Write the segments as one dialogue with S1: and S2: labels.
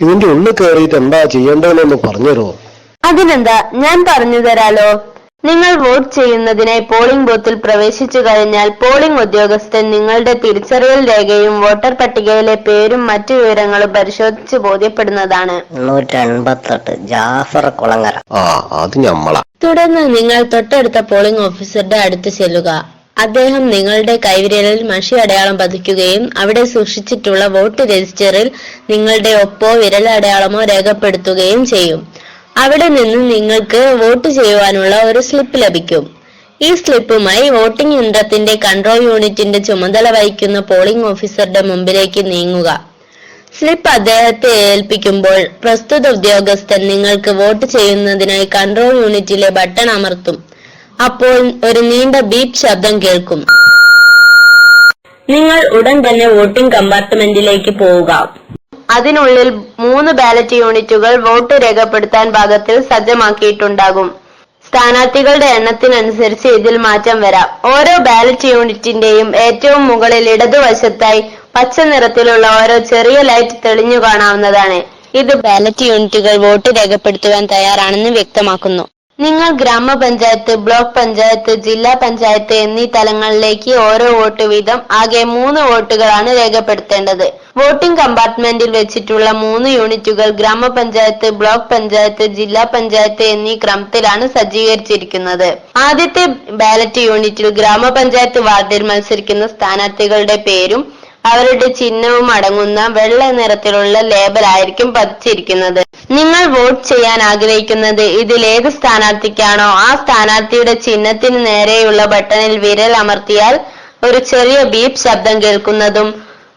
S1: ഇതിന്റെ ഉള്ളിൽ കയറിയിട്ട് എന്താ ചെയ്യേണ്ടതെന്നൊന്ന് പറഞ്ഞുതരോ?
S2: അതിനെന്താ, ഞാൻ പറഞ്ഞു തരാലോ. നിങ്ങൾ വോട്ട് ചെയ്യുന്നതിനായി പോളിംഗ് ബൂത്തിൽ പ്രവേശിച്ചു കഴിഞ്ഞാൽ പോളിംഗ് ഉദ്യോഗസ്ഥൻ നിങ്ങളുടെ തിരിച്ചറിയൽ രേഖയും വോട്ടർ പട്ടികയിലെ പേരും മറ്റു വിവരങ്ങളും പരിശോധിച്ച് ബോധ്യപ്പെടുന്നതാണ്.
S3: 188 ജാഫർ കുളങ്ങര.
S1: അത് ഞമ്മളാ.
S2: തുടർന്ന് നിങ്ങൾ തൊട്ടടുത്ത പോളിംഗ് ഓഫീസറുടെ അടുത്ത് ചെല്ലുക. അദ്ദേഹം നിങ്ങളുടെ കൈവിരലിൽ മഷി അടയാളം പതിക്കുകയും അവിടെ സൂക്ഷിച്ചിട്ടുള്ള വോട്ട് രജിസ്റ്ററിൽ നിങ്ങളുടെ ഒപ്പോ വിരലടയാളമോ രേഖപ്പെടുത്തുകയും ചെയ്യും. അവിടെ നിന്ന് നിങ്ങൾക്ക് വോട്ട് ചെയ്യുവാനുള്ള ഒരു സ്ലിപ്പ് ലഭിക്കും. ഈ സ്ലിപ്പുമായി വോട്ടിംഗ് യന്ത്രത്തിന്റെ കൺട്രോൾ യൂണിറ്റിന്റെ ചുമതല വഹിക്കുന്ന പോളിംഗ് ഓഫീസറുടെ മുമ്പിലേക്ക് നീങ്ങുക. സ്ലിപ്പ് അദ്ദേഹത്തെ ഏൽപ്പിക്കുമ്പോൾ പ്രസ്തുത ഉദ്യോഗസ്ഥൻ നിങ്ങൾക്ക് വോട്ട് ചെയ്യുന്നതിനായി കൺട്രോൾ യൂണിറ്റിലെ ബട്ടൺ അമർത്തും. അപ്പോൾ ഒരു നീണ്ട ബീപ്പ് ശബ്ദം കേൾക്കും. നിങ്ങൾ ഉടൻ തന്നെ വോട്ടിംഗ് കമ്പാർട്ട്മെന്റിലേക്ക് പോവുക. അതിനുള്ളിൽ 3 ബാലറ്റ് യൂണിറ്റുകൾ വോട്ട് രേഖപ്പെടുത്താൻ പാകത്തിൽ സജ്ജമാക്കിയിട്ടുണ്ടാകും. സ്ഥാനാർത്ഥികളുടെ എണ്ണത്തിനനുസരിച്ച് ഇതിൽ മാറ്റം വരാം. ഓരോ ബാലറ്റ് യൂണിറ്റിന്റെയും ഏറ്റവും മുകളിൽ ഇടതുവശത്തായി പച്ച നിറത്തിലുള്ള ഓരോ ചെറിയ ലൈറ്റ് തെളിഞ്ഞു കാണാവുന്നതാണ്. ഇത് ബാലറ്റ് യൂണിറ്റുകൾ വോട്ട് രേഖപ്പെടുത്തുവാൻ തയ്യാറാണെന്ന് വ്യക്തമാക്കുന്നു. നിങ്ങൾ ഗ്രാമപഞ്ചായത്ത്, ബ്ലോക്ക് പഞ്ചായത്ത്, ജില്ലാ പഞ്ചായത്ത് എന്നീ തലങ്ങളിലേക്ക് ഓരോ വോട്ട് വീതം ആകെ 3 വോട്ടുകളാണ് രേഖപ്പെടുത്തേണ്ടത്. വോട്ടിംഗ് കമ്പാർട്ട്മെന്റിൽ വെച്ചിട്ടുള്ള 3 യൂണിറ്റുകൾ ഗ്രാമപഞ്ചായത്ത്, ബ്ലോക്ക് പഞ്ചായത്ത്, ജില്ലാ പഞ്ചായത്ത് എന്നീ ക്രമത്തിലാണ് സജ്ജീകരിച്ചിരിക്കുന്നത്. ആദ്യത്തെ ബാലറ്റ് യൂണിറ്റിൽ ഗ്രാമപഞ്ചായത്ത് വാർഡിൽ മത്സരിക്കുന്ന സ്ഥാനാർത്ഥികളുടെ പേരും അവരുടെ ചിഹ്നവും അടങ്ങുന്ന വെള്ള നിറത്തിലുള്ള ലേബൽ ആയിരിക്കും പതിച്ചിരിക്കുന്നത്. നിങ്ങൾ വോട്ട് ചെയ്യാൻ ആഗ്രഹിക്കുന്നത് ഇതിലേത് സ്ഥാനാർത്ഥിക്കാണോ ആ സ്ഥാനാർത്ഥിയുടെ ചിഹ്നത്തിന് നേരെയുള്ള ബട്ടണിൽ വിരൽ അമർത്തിയാൽ ഒരു ചെറിയ ബീപ്പ് ശബ്ദം കേൾക്കുന്നതും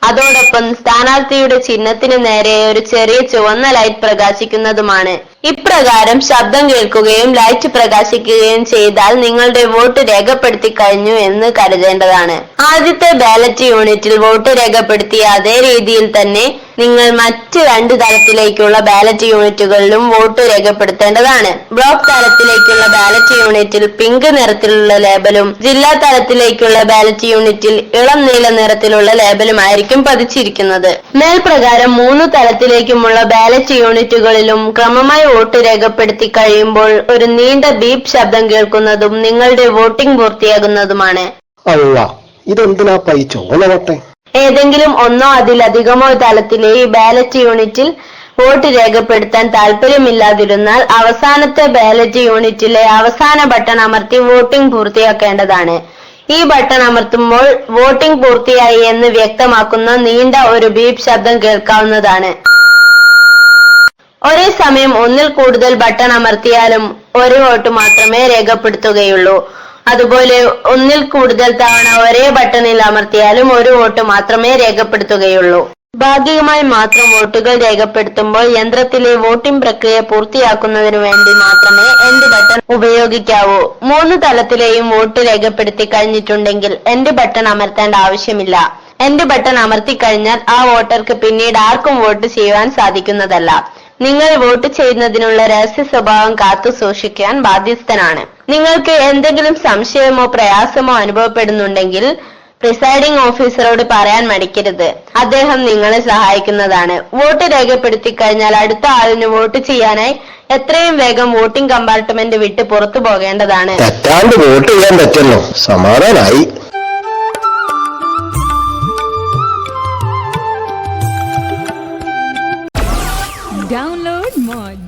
S2: അതോടൊപ്പം സ്ഥാനാർത്ഥിയുടെ ചിഹ്നത്തിന് നേരെ ഒരു ചെറിയ ചുവന്ന ലൈറ്റ് പ്രകാശിക്കുന്നതുമാണ്. ഇപ്രകാരം ശബ്ദം കേൾക്കുകയും ലൈറ്റ് പ്രകാശിക്കുകയും ചെയ്താൽ നിങ്ങളുടെ വോട്ട് രേഖപ്പെടുത്തി കഴിഞ്ഞു എന്ന് കരുതേണ്ടതാണ്. ആദ്യത്തെ ബാലറ്റ് യൂണിറ്റിൽ വോട്ട് രേഖപ്പെടുത്തിയ അതേ രീതിയിൽ തന്നെ നിങ്ങൾ മറ്റ് 2 തലത്തിലേക്കുള്ള ബാലറ്റ് യൂണിറ്റുകളിലും വോട്ട് രേഖപ്പെടുത്തേണ്ടതാണ്. ബ്ലോക്ക് തലത്തിലേക്കുള്ള ബാലറ്റ് യൂണിറ്റിൽ പിങ്ക് നിറത്തിലുള്ള ലേബലും ജില്ലാ തലത്തിലേക്കുള്ള ബാലറ്റ് യൂണിറ്റിൽ ഇളം നീല നിറത്തിലുള്ള ലേബലുമായിരിക്കും പതിച്ചിരിക്കുന്നത്. മേൽപ്രകാരം 3 തലത്തിലേക്കുമുള്ള ബാലറ്റ് യൂണിറ്റുകളിലും ക്രമമായി വോട്ട് രേഖപ്പെടുത്തി കഴിയുമ്പോൾ ഒരു നീണ്ട ബീപ്പ് ശബ്ദം കേൾക്കുന്നതും നിങ്ങളുടെ വോട്ടിംഗ് പൂർത്തിയാകുന്നതുമാണ്.
S1: ഇതെന്തിനാ ചോളവട്ടെ?
S2: ഏതെങ്കിലും ഒന്നോ അതിലധികമോ തലത്തിലെ ഈ ബാലറ്റ് യൂണിറ്റിൽ വോട്ട് രേഖപ്പെടുത്താൻ താല്പര്യമില്ലാതിരുന്നാൽ അവസാനത്തെ ബാലറ്റ് യൂണിറ്റിലെ അവസാന ബട്ടൺ അമർത്തി വോട്ടിംഗ് പൂർത്തിയാക്കേണ്ടതാണ്. ഈ ബട്ടൺ അമർത്തുമ്പോൾ വോട്ടിംഗ് പൂർത്തിയായി എന്ന് വ്യക്തമാക്കുന്ന നീണ്ട ഒരു ബീപ്പ് ശബ്ദം കേൾക്കാവുന്നതാണ്. ഒരേ സമയം ഒന്നിൽ കൂടുതൽ ബട്ടൺ അമർത്തിയാലും ഒരു വോട്ട് മാത്രമേ രേഖപ്പെടുത്തുകയുള്ളൂ. അതുപോലെ ഒന്നിൽ കൂടുതൽ തവണ ഒരേ ബട്ടണിൽ അമർത്തിയാലും ഒരു വോട്ട് മാത്രമേ രേഖപ്പെടുത്തുകയുള്ളൂ. ഭാഗികമായി മാത്രം വോട്ടുകൾ രേഖപ്പെടുത്തുമ്പോൾ യന്ത്രത്തിലെ വോട്ടിംഗ് പ്രക്രിയ പൂർത്തിയാക്കുന്നതിനു വേണ്ടി മാത്രമേ എൻഡ് ബട്ടൺ ഉപയോഗിക്കാവൂ. 3 തലത്തിലെയും വോട്ട് രേഖപ്പെടുത്തി കഴിഞ്ഞിട്ടുണ്ടെങ്കിൽ എൻഡ് ബട്ടൺ അമർത്തേണ്ട ആവശ്യമില്ല. എൻഡ് ബട്ടൺ അമർത്തി കഴിഞ്ഞാൽ ആ വോട്ടർക്ക് പിന്നീട് ആർക്കും വോട്ട് ചെയ്യുവാൻ സാധിക്കുന്നതല്ല. നിങ്ങൾ വോട്ട് ചെയ്യുന്നതിനുള്ള രഹസ്യ സ്വഭാവം കാത്തു സൂക്ഷിക്കാൻ ബാധ്യസ്ഥനാണ്. നിങ്ങൾക്ക് എന്തെങ്കിലും സംശയമോ പ്രയാസമോ അനുഭവപ്പെടുന്നുണ്ടെങ്കിൽ പ്രിസൈഡിംഗ് ഓഫീസറോട് പറയാൻ മടിക്കരുത്. അദ്ദേഹം നിങ്ങളെ സഹായിക്കുന്നതാണ്. വോട്ട് രേഖപ്പെടുത്തി കഴിഞ്ഞാൽ അടുത്ത ആളിന് വോട്ട് ചെയ്യാനായി എത്രയും വേഗം വോട്ടിംഗ് കമ്പാർട്ട്മെന്റ് വിട്ട് പുറത്തു പോകേണ്ടതാണ്.
S1: തെറ്റാണ്ട് വോട്ട് ചെയ്യാൻ പറ്റുമല്ലോ, സമാധാനായി.
S4: Download Moj.